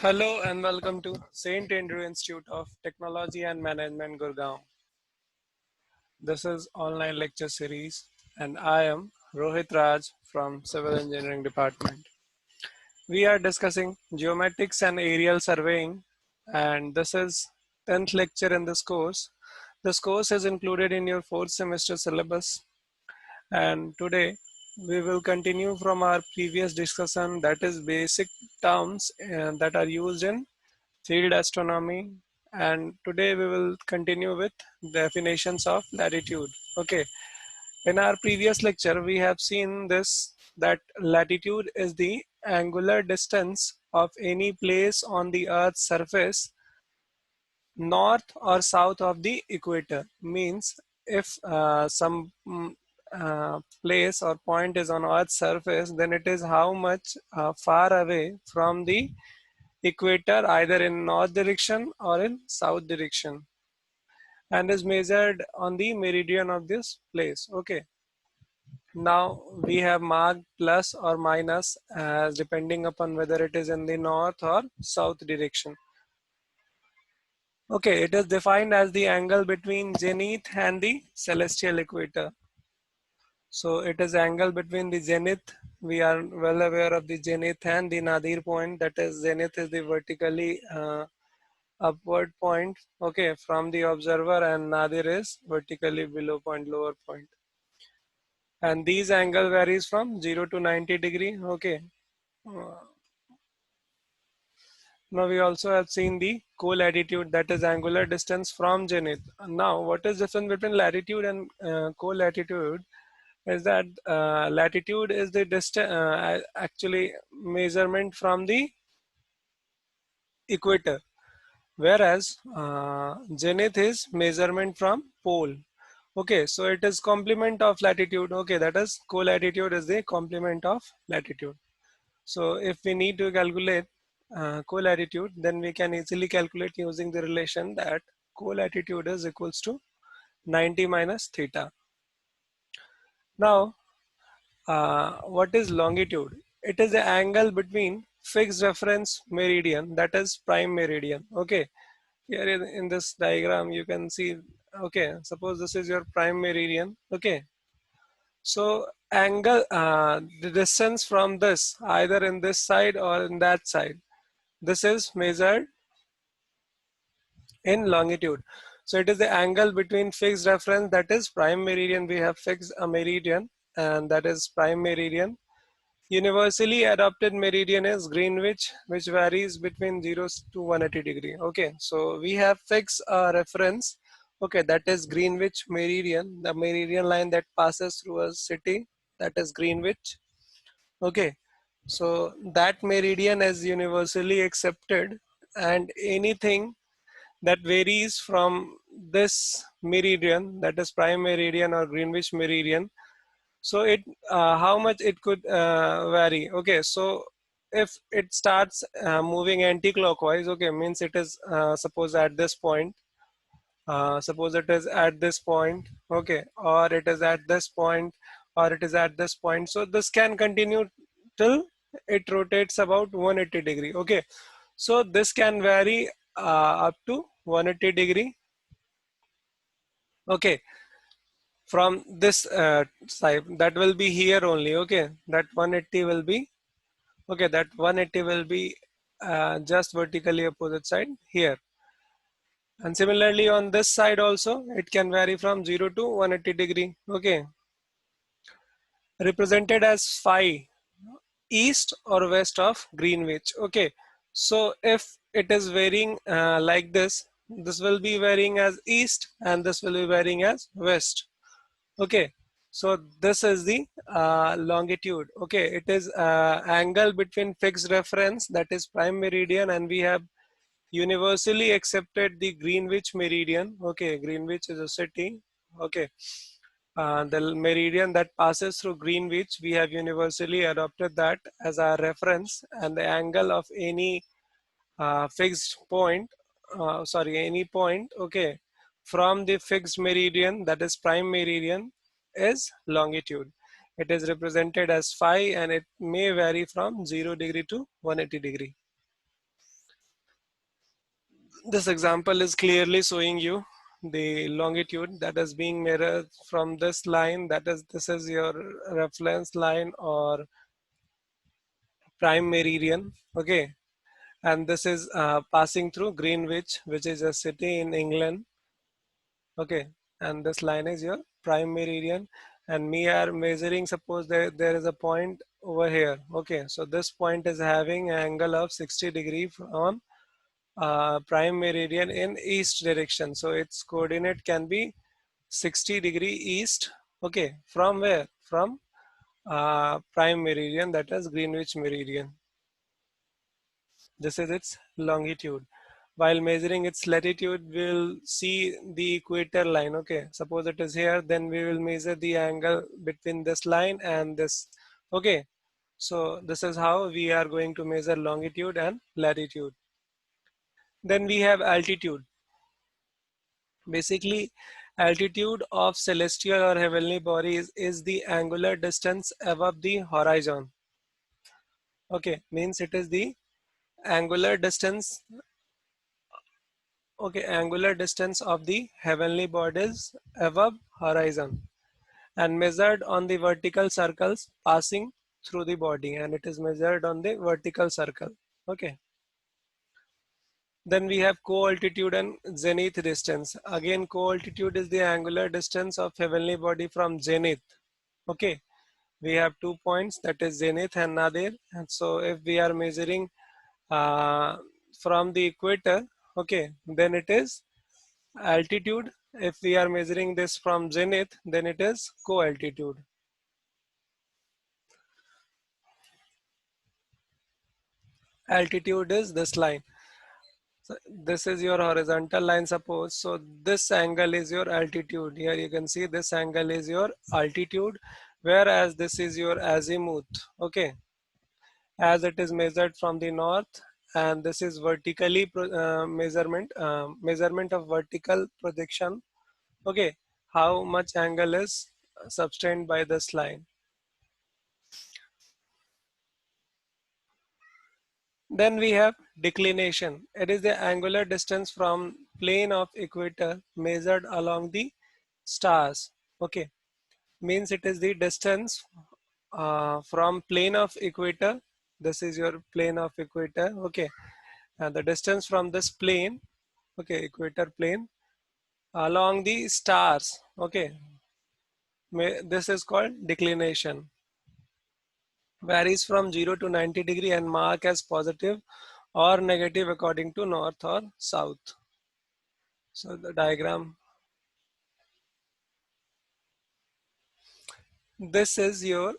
Hello and welcome to St. Andrew Institute of Technology and Management, Gurgaon. This is online lecture series and I am Rohit Raj from Civil Engineering Department. We are discussing geomatics and aerial surveying and this is 10th lecture in this course. This course is included in your 4th semester syllabus and today we will continue from our previous discussion, that is basic terms that are used in field astronomy, and today we will continue with definitions of latitude. Okay, in our previous lecture we have seen this, that latitude is the angular distance of any place on the earth's surface north or south of the equator. Means if some place or point is on earth's surface, then it is how much far away from the equator, either in north direction or in south direction, and is measured on the meridian of this place. Okay, now we have marked plus or minus as depending upon whether it is in the north or south direction. Okay, it is defined as the angle between zenith and the celestial equator. So it is angle between the zenith, we are well aware of the zenith, and the nadir point, that is zenith is the vertically upward point, okay, from the observer, and nadir is vertically below point, lower point, and these angle varies from 0 to 90 degree. Okay, now we also have seen the co-latitude, that is angular distance from zenith. Now what is difference between latitude and co-latitude is that latitude is the distance, actually measurement from the equator, whereas zenith is measurement from pole. Okay, so it is complement of latitude. Okay, that is co-latitude is the complement of latitude. So if we need to calculate co-latitude, then we can easily calculate using the relation that co-latitude is equals to 90 minus theta. Now what is longitude? It is the angle between fixed reference meridian, that is prime meridian. Okay, here in this diagram you can see, okay, suppose this is your prime meridian. Okay, so angle, the distance from this, either in this side or in that side, this is measured in longitude. So it is the angle between fixed reference, that is prime meridian. We have fixed a meridian and that is prime meridian. Universally adopted meridian is Greenwich, which varies between 0 to 180 degree. Okay, so we have fixed a reference. Okay, that is Greenwich meridian, the meridian line that passes through a city, that is Greenwich. Okay, so that meridian is universally accepted, and anything that varies from this meridian, that is prime meridian or Greenwich meridian, so it how much it could vary. Okay, so if it starts moving anti-clockwise, okay, means it is suppose at this point, suppose it is at this point, okay, or it is at this point, or it is at this point, so this can continue till it rotates about 180 degree. Okay, so this can vary up to 180 degree. Okay, from this side, that will be here only. Okay, that 180 will be, okay, that 180 will be just vertically opposite side here, and similarly on this side also it can vary from 0 to 180 degree. Okay, represented as phi, east or west of Greenwich. Okay, so if it is varying like this will be varying as east and this will be varying as west. Okay, so this is the longitude. Okay, it is angle between fixed reference, that is prime meridian, and we have universally accepted the Greenwich meridian. Okay, Greenwich is a city. Okay, the meridian that passes through Greenwich, we have universally adopted that as our reference, and the angle of any fixed point, any point, okay, from the fixed meridian, that is prime meridian, is longitude. It is represented as phi and it may vary from 0 degree to 180 degree. This example is clearly showing you the longitude that is being measured from this line. This is your reference line or prime meridian. Okay, and this is passing through Greenwich, which is a city in England. Okay, and this line is your prime meridian, and we are measuring. Suppose there is a point over here. Okay, so this point is having an angle of 60 degree from prime meridian in east direction. So its coordinate can be 60 degree east. Okay, from where? From prime meridian, that is Greenwich meridian. This is its longitude. While measuring its latitude, we'll see the equator line. Okay, suppose it is here, then we will measure the angle between this line and this. Okay, so this is how we are going to measure longitude and latitude. Then we have altitude. Basically, altitude of celestial or heavenly bodies is the angular distance above the horizon. Okay, means it is the angular distance. Okay, angular distance of the heavenly bodies above horizon and measured on the vertical circles passing through the body, and it is measured on the vertical circle. Okay. Then we have co-altitude and zenith distance. Again, co-altitude is the angular distance of heavenly body from zenith. Okay, we have 2 points, that is zenith and nadir. And so if we are measuring uh, from the equator, okay, then it is altitude. If we are measuring this from zenith, then it is co-altitude. Altitude is this line. So this is your horizontal line, suppose. So this angle is your altitude. Here you can see this angle is your altitude, whereas this is your azimuth. Okay, as it is measured from the north, and this is vertically measurement of vertical projection. Okay, how much angle is sustained by this line. Then we have declination. It is the angular distance from plane of equator measured along the stars. Okay, means it is the distance from plane of equator. This is your plane of equator. Okay, and the distance from this plane, okay, equator plane, along the stars. Okay, this is called declination. Varies from 0 to 90 degree and mark as positive or negative according to north or south. So the diagram, this is your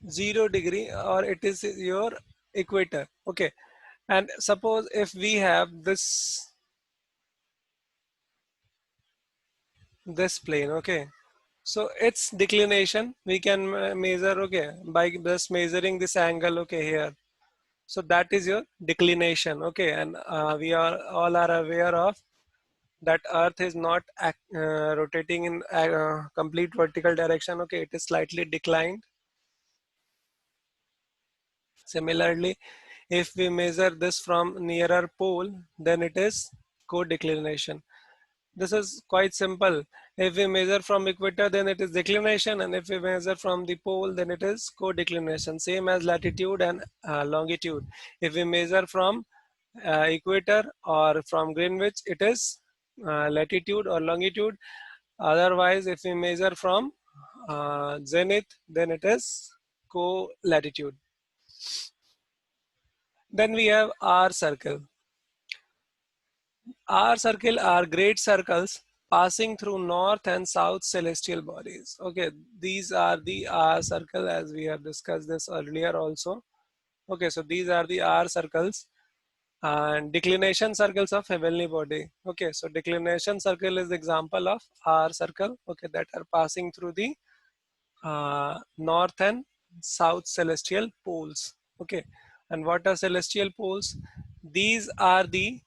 0 degree or it is your equator. Okay, and suppose if we have this plane. Okay, so its declination we can measure, okay, by just measuring this angle, okay, here. So that is your declination. Okay, and we are all are aware of that earth is not rotating in complete vertical direction. Okay, it is slightly declined. Similarly, if we measure this from nearer pole, then it is co-declination. This is quite simple. If we measure from equator, then it is declination, and if we measure from the pole, then it is co-declination. Same as latitude and longitude. If we measure from equator or from Greenwich, it is latitude or longitude. Otherwise, if we measure from zenith, then it is co-latitude. Then we have R circle. R circle are great circles passing through north and south celestial bodies. Okay, these are the R circle, as we have discussed this earlier also. Okay, so these are the R circles and declination circles of heavenly body. Okay, so declination circle is the example of R circle. Okay, that are passing through the north and south celestial poles. Okay, and what are celestial poles? These are the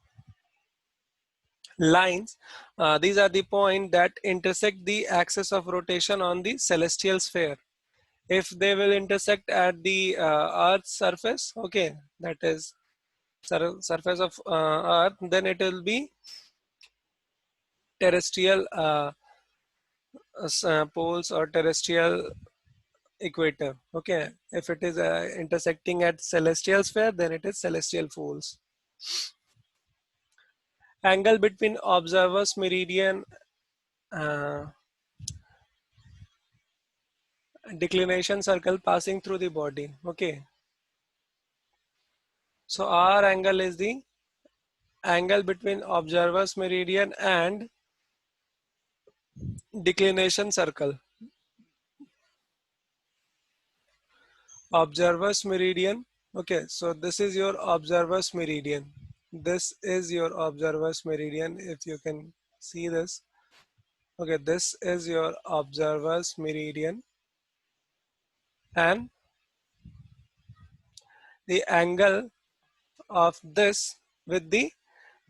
lines. These are the points that intersect the axis of rotation on the celestial sphere. If they will intersect at the Earth's surface, okay, that is surface of Earth, then it will be terrestrial poles or terrestrial equator. Okay, if it is intersecting at celestial sphere, then it is celestial poles. Angle between observer's meridian uh, declination circle passing through the body. Okay, so our angle is the angle between observer's meridian and declination circle. Observer's meridian. Okay, so this is your observer's meridian. This is your observer's meridian, if you can see this. Okay, this is your observer's meridian, and the angle of this with the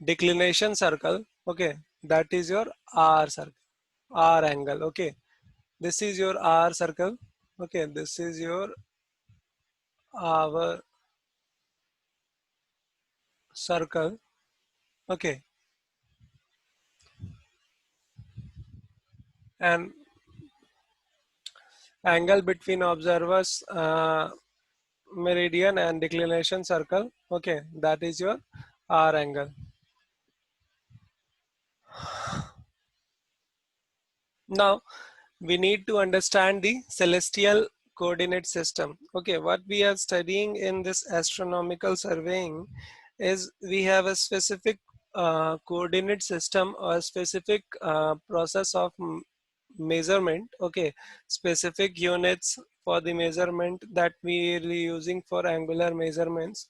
declination circle, okay, that is your R circle, R angle. Okay, this is your R circle. Okay, this is your our circle. Okay, and angle between observer's meridian and declination circle. Okay, that is your R angle. Now we need to understand the celestial coordinate system. Okay, what we are studying in this astronomical surveying is we have a specific coordinate system or specific process of measurement. Okay, specific units for the measurement that we are using for angular measurements,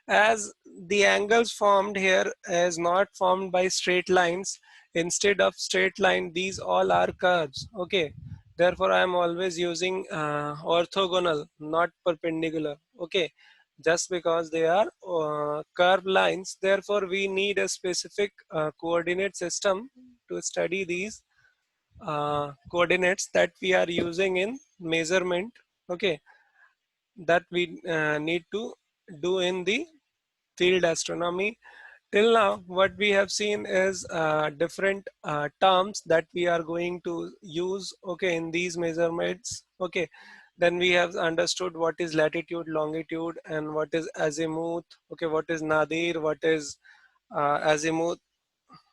as the angles formed here is not formed by straight lines. Instead of straight line, these all are curves. Okay, therefore I am always using orthogonal, not perpendicular. Okay, just because they are curved lines, therefore we need a specific coordinate system to study these coordinates that we are using in measurement. Okay, that we need to do in the field astronomy. Till now, what we have seen is different terms that we are going to use, okay, in these measurements. Okay, then we have understood what is latitude, longitude, and what is azimuth. Okay, what is nadir, what is azimuth.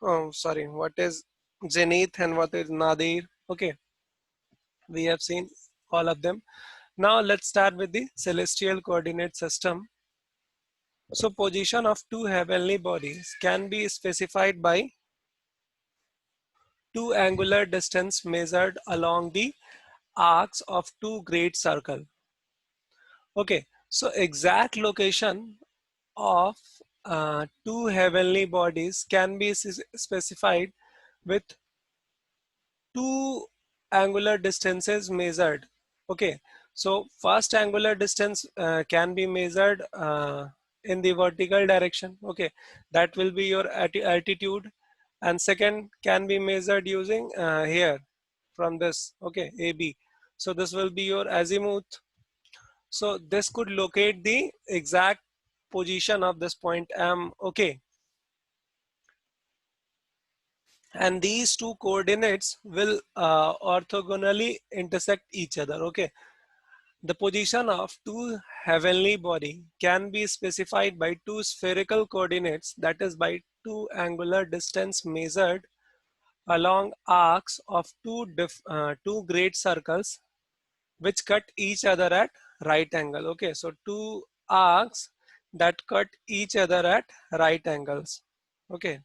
Oh, sorry, what is zenith and what is nadir. Okay, we have seen all of them. Now let's start with the celestial coordinate system. So position of two heavenly bodies can be specified by two angular distance measured along the arcs of two great circle. Okay, so exact location of two heavenly bodies can be specified with two angular distances measured. Okay, so first angular distance can be measured in the vertical direction. Okay, that will be your altitude, and second can be measured using here from this. Okay, AB. So this will be your azimuth. So this could locate the exact position of this point M. Okay, and these two coordinates will orthogonally intersect each other. Okay, the position of two heavenly body can be specified by two spherical coordinates, that is by two angular distance measured along arcs of two great circles which cut each other at right angle. Okay, so two arcs that cut each other at right angles. Okay,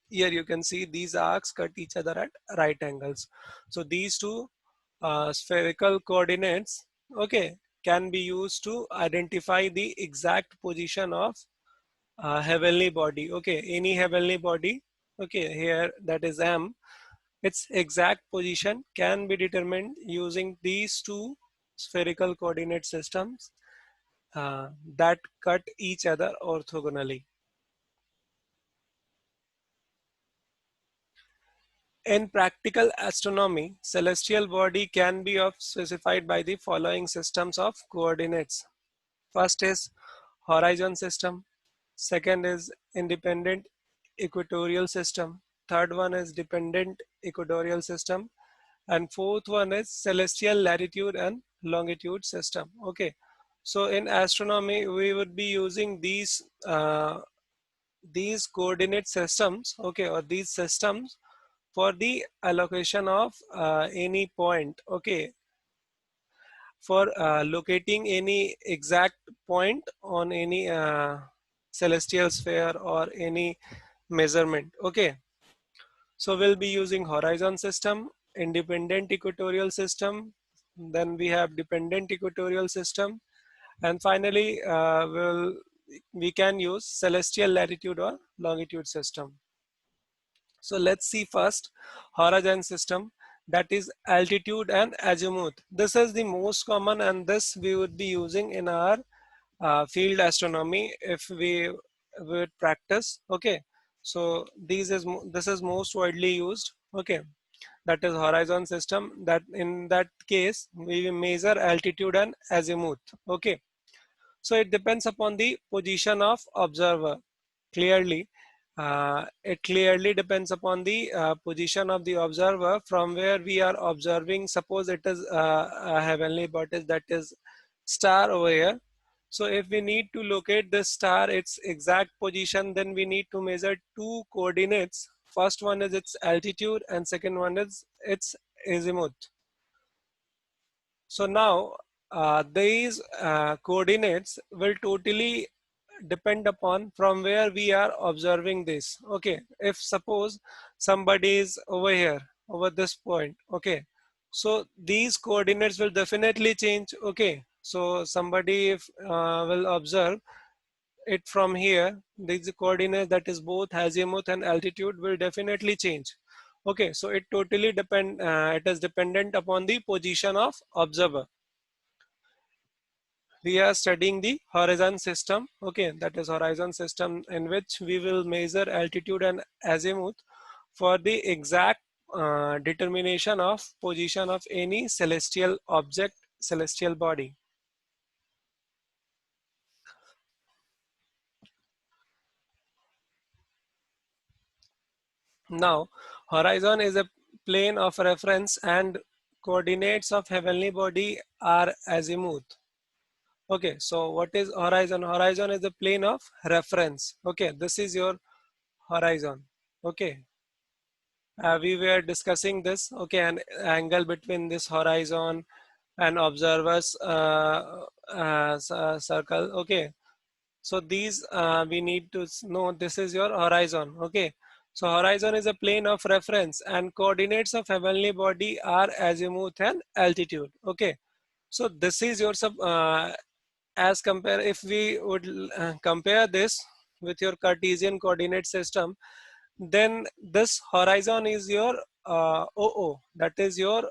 here you can see these arcs cut each other at right angles. So these two spherical coordinates, okay, can be used to identify the exact position of heavenly body. Okay, any heavenly body, okay, here that is M, its exact position can be determined using these two spherical coordinate systems that cut each other orthogonally. In practical astronomy, celestial body can be specified by the following systems of coordinates. First is horizon system, second is independent equatorial system, third one is dependent equatorial system, and fourth one is celestial latitude and longitude system. Okay, so in astronomy we would be using these coordinate systems, okay, or these systems for the allocation of any point, okay, for locating any exact point on any celestial sphere or any measurement. Okay, so we'll be using horizon system, independent equatorial system, then we have dependent equatorial system, and finally we can use celestial latitude or longitude system. So let's see first horizon system, that is altitude and azimuth. This is the most common and this we would be using in our field astronomy if we would practice. Okay, so this is most widely used. Okay, that is horizon system, that in that case we measure altitude and azimuth. Okay, so it depends upon the position of observer. Clearly, it clearly depends upon the position of the observer from where we are observing. Suppose it is a heavenly body, that is star over here. So if we need to locate this star, its exact position, then we need to measure two coordinates. First one is its altitude and second one is its azimuth. So now these coordinates will totally depend upon from where we are observing this. Okay, if suppose somebody is over here, over this point, okay, so these coordinates will definitely change. Okay, so somebody if will observe it from here, these coordinates, that is both azimuth and altitude, will definitely change. Okay, so it totally it is dependent upon the position of observer. We are studying the horizon system. Okay, that is horizon system in which we will measure altitude and azimuth for the exact determination of position of any celestial object, celestial body. Now horizon is a plane of reference and coordinates of heavenly body are azimuth. Okay, so what is horizon? Horizon is the plane of reference. Okay, this is your horizon. Okay, we were discussing this. Okay, an angle between this horizon and observers circle. Okay, so these we need to know this is your horizon. Okay, so horizon is a plane of reference and coordinates of heavenly body are azimuth and altitude. Okay, so this is your as compare, if we would compare this with your Cartesian coordinate system, then this horizon is your OO, that is your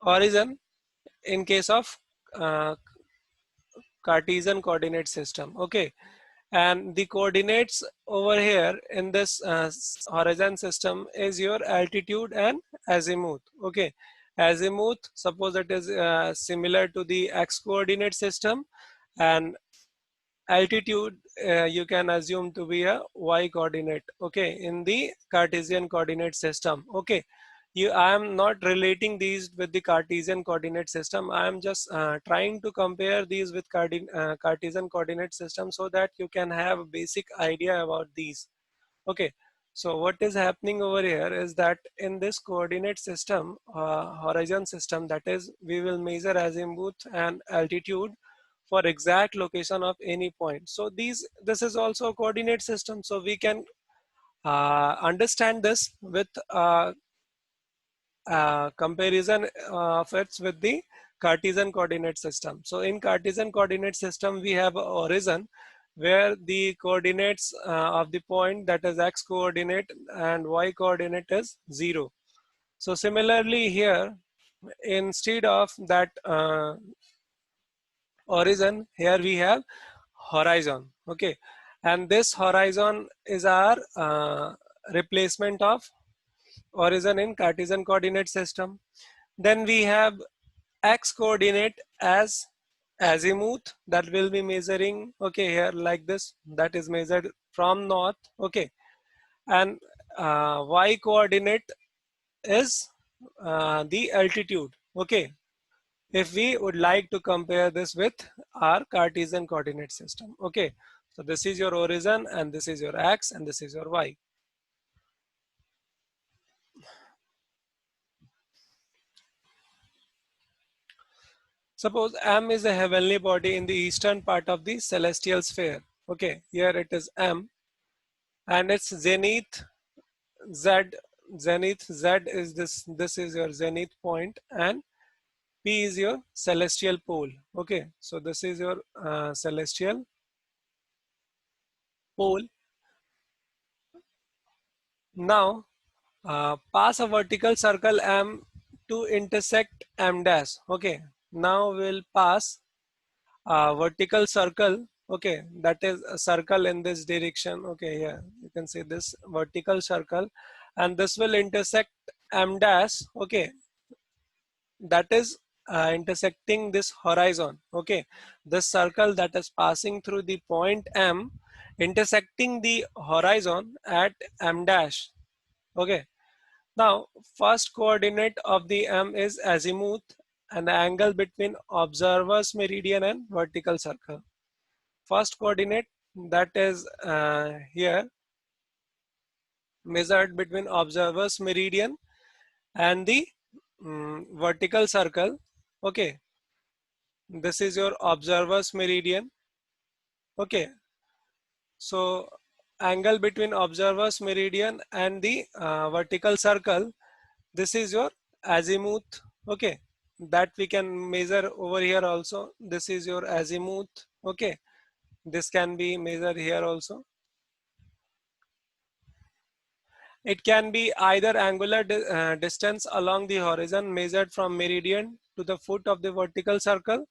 origin in case of uh, Cartesian coordinate system. Okay, and the coordinates over here in this horizon system is your altitude and azimuth. Okay, azimuth, suppose it is similar to the x coordinate system, and altitude you can assume to be a y coordinate. Okay, in the Cartesian coordinate system. Okay, I am not relating these with the Cartesian coordinate system. I am just trying to compare these with Cartesian coordinate system so that you can have a basic idea about these. Okay, so what is happening over here is that in this coordinate system, horizon system, that is, we will measure azimuth and altitude for exact location of any point. So this is also a coordinate system. So we can understand this with comparison of it with the Cartesian coordinate system. So in Cartesian coordinate system, we have a origin where the coordinates of the point, that is x coordinate and y coordinate, is 0. So similarly here, instead of that origin, here we have horizon. Okay, and this horizon is our replacement of origin in Cartesian coordinate system. Then we have x coordinate as azimuth that will be measuring, okay, here like this, that is measured from north, okay, and y coordinate is the altitude, okay, if we would like to compare this with our Cartesian coordinate system, okay. So this is your origin and this is your x and this is your y. Suppose M is a heavenly body in the eastern part of the celestial sphere. Okay, here it is M and its zenith Z. Zenith Z is this. This is your zenith point, and P is your celestial pole. Okay, so this is your celestial pole. Now, pass a vertical circle M to intersect M dash. Okay, now we'll pass vertical circle, okay, that is a circle in this direction, okay, here you can see this vertical circle, and this will intersect M dash, okay, that is intersecting this horizon, okay, this circle that is passing through the point M intersecting the horizon at M dash, okay. Now first coordinate of the M is azimuth and the angle between observer's meridian and vertical circle. First coordinate, that is here measured between observer's meridian and the vertical circle, okay, this is your observer's meridian, okay. So angle between observer's meridian and the vertical circle, this is your azimuth, okay, that we can measure over here also, this is your azimuth, okay, this can be measured here also. It can be either angular distance along the horizon measured from meridian to the foot of the vertical circle.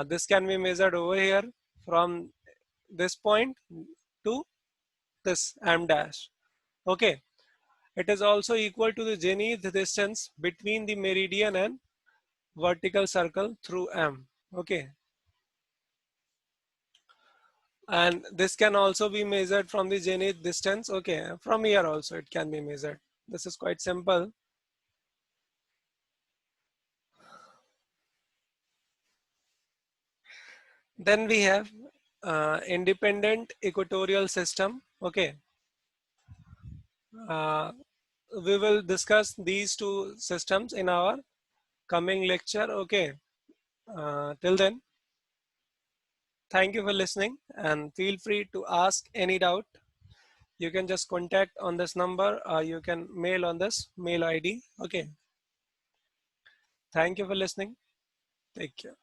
This can be measured over here from this point to this M dash. Okay. It is also equal to the zenith distance between the meridian and vertical circle through M. Okay. And this can also be measured from the zenith distance. Okay. From here also it can be measured. This is quite simple. Then we have independent equatorial system. Okay, uh, we will discuss these two systems in our coming lecture. Okay, till then, thank you for listening and feel free to ask any doubt. You can just contact on this number or you can mail on this mail ID. Okay, thank you for listening. Take care.